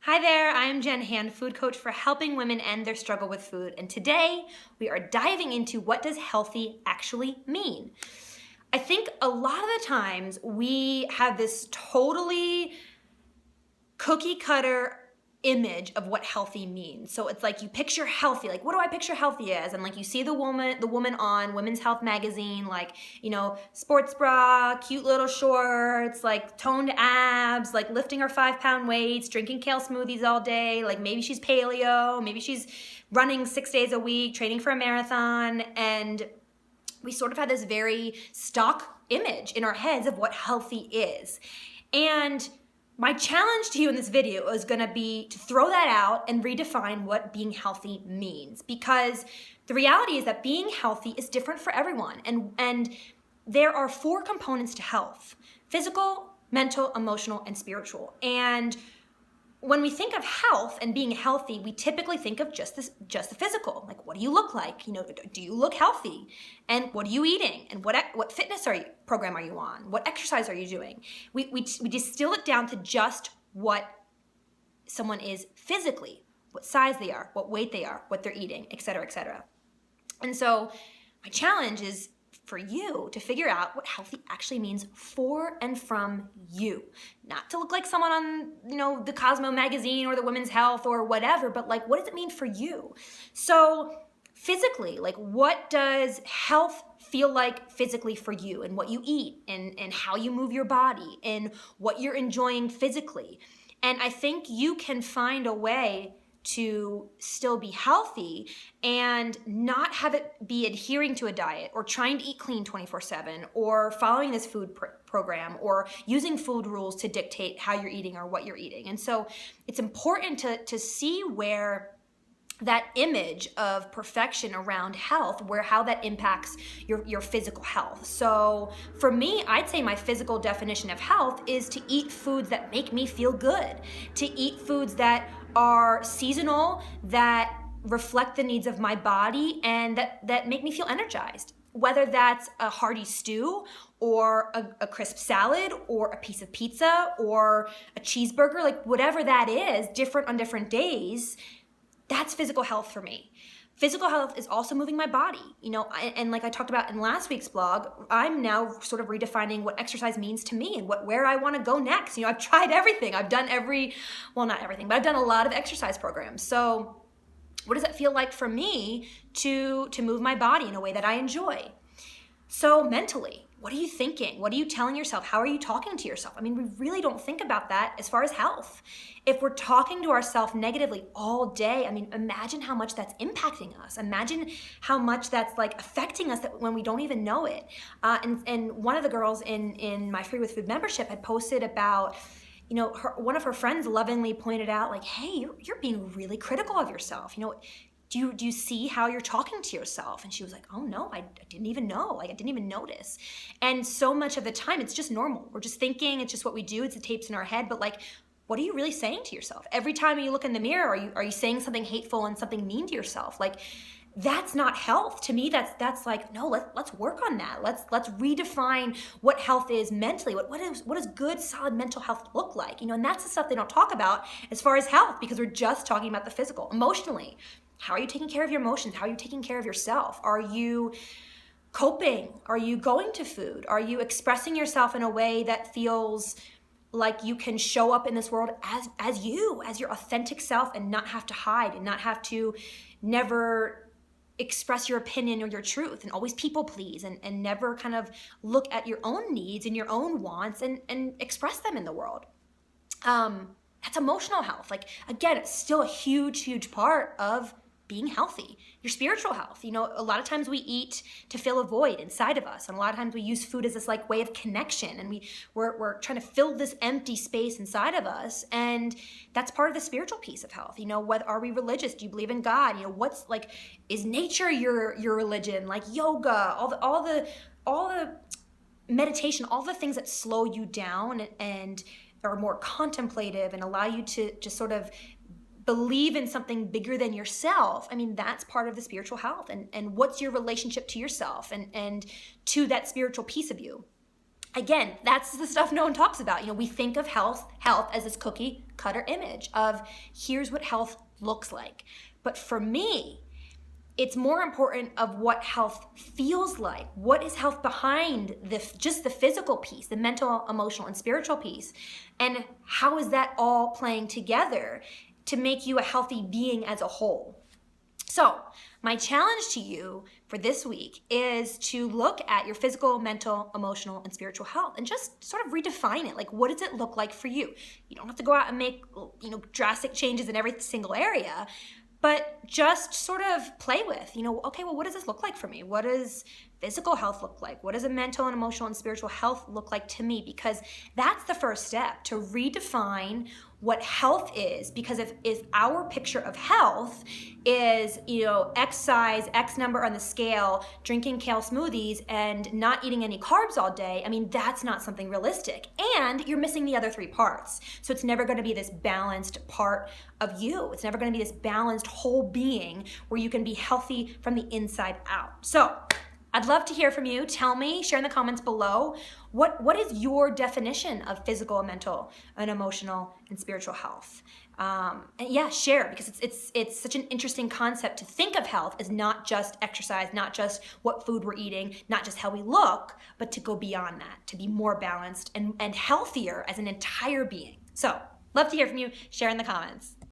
Hi there, I'm Jen Hand, food coach for helping women end their struggle with food. And today we are diving into what does healthy actually mean? I think a lot of the times we have this totally cookie cutter image of what healthy means. So it's like you picture healthy, like what do I picture healthy as? And like you see the woman on Women's Health magazine, like, sports bra, cute little shorts, like toned abs, like lifting her 5-pound weights, drinking kale smoothies all day. Like maybe she's paleo, maybe she's running 6 days a week, training for a marathon. And we sort of have this very stock image in our heads of what healthy is. And my challenge to you in this video is going to be to throw that out and redefine what being healthy means, because the reality is that being healthy is different for everyone. And there are 4 components to health: physical, mental, emotional, and spiritual. And when we think of health and being healthy, we typically think of just the physical. Like, what do you look like? Do you look healthy? And what are you eating? And what fitness program are you on? What exercise are you doing? We distill it down to just what someone is physically, what size they are, what weight they are, what they're eating, et cetera, et cetera. And so my challenge is for you to figure out what healthy actually means for and from you. Not to look like someone on, the Cosmo magazine or the Women's Health or whatever, but like, what does it mean for you? So physically, like, what does health feel like physically for you, and what you eat, and how you move your body, and what you're enjoying physically? And I think you can find a way to still be healthy and not have it be adhering to a diet or trying to eat clean 24/7 or following this food program or using food rules to dictate how you're eating or what you're eating. And so it's important to see where that image of perfection around health, how that impacts your physical health. So for me, I'd say my physical definition of health is to eat foods that make me feel good, to eat foods that are seasonal, that reflect the needs of my body, and that make me feel energized. Whether that's a hearty stew or a crisp salad or a piece of pizza or a cheeseburger, like whatever that is, different on different days, that's physical health for me. Physical health is also moving my body, and like I talked about in last week's blog, I'm now sort of redefining what exercise means to me and where I want to go next. I've tried everything. I've done not everything, but I've done a lot of exercise programs. So what does it feel like for me to move my body in a way that I enjoy? So mentally, what are you thinking? What are you telling yourself? How are you talking to yourself? We really don't think about that as far as health. If we're talking to ourselves negatively all day, imagine how much that's impacting us. Imagine how much that's like affecting us when we don't even know it. And one of the girls in my Free with Food membership had posted about, one of her friends lovingly pointed out, like, hey, you're being really critical of yourself. Do you see how you're talking to yourself? And she was like, oh no, I didn't even know. Like, I didn't even notice. And so much of the time, it's just normal. We're just thinking, it's just what we do. It's the tapes in our head. But like, what are you really saying to yourself? Every time you look in the mirror, are you saying something hateful and something mean to yourself? Like, that's not health. To me, that's like, no, let's work on that. Let's redefine what health is mentally. What does good, solid mental health look like? And that's the stuff they don't talk about as far as health, because we're just talking about the physical. Emotionally, how are you taking care of your emotions? How are you taking care of yourself? Are you coping? Are you going to food? Are you expressing yourself in a way that feels like you can show up in this world as your authentic self, and not have to hide, and not have to never express your opinion or your truth, and always people please, and never kind of look at your own needs and your own wants and express them in the world? That's emotional health. Like, again, it's still a huge, huge part of being healthy. Your spiritual health. A lot of times we eat to fill a void inside of us, and a lot of times we use food as this like way of connection, and we're trying to fill this empty space inside of us, and that's part of the spiritual piece of health. What are we religious? Do you believe in God? What's like, is nature your religion? Like yoga, all the meditation, all the things that slow you down and are more contemplative and allow you to just sort of believe in something bigger than yourself. That's part of the spiritual health. And what's your relationship to yourself and to that spiritual piece of you? Again, that's the stuff no one talks about. We think of health as this cookie cutter image of here's what health looks like. But for me, it's more important of what health feels like. What is health behind just the physical piece, the mental, emotional, and spiritual piece? And how is that all playing together to make you a healthy being as a whole? So my challenge to you for this week is to look at your physical, mental, emotional, and spiritual health and just sort of redefine it. Like, what does it look like for you? You don't have to go out and make, drastic changes in every single area, but just sort of play with, okay, well, what does this look like for me? What does physical health look like? What does a mental and emotional and spiritual health look like to me? Because that's the first step, to redefine what health is. Because if our picture of health is, X size, X number on the scale, drinking kale smoothies and not eating any carbs all day, that's not something realistic. And you're missing the other three parts. So it's never going to be this balanced part of you. It's never going to be this balanced whole being where you can be healthy from the inside out. So I'd love to hear from you. Tell me, share in the comments below, what is your definition of physical, mental, and emotional and spiritual health? And yeah, share, because it's such an interesting concept to think of health as not just exercise, not just what food we're eating, not just how we look, but to go beyond that, to be more balanced and healthier as an entire being. So love to hear from you. Share in the comments.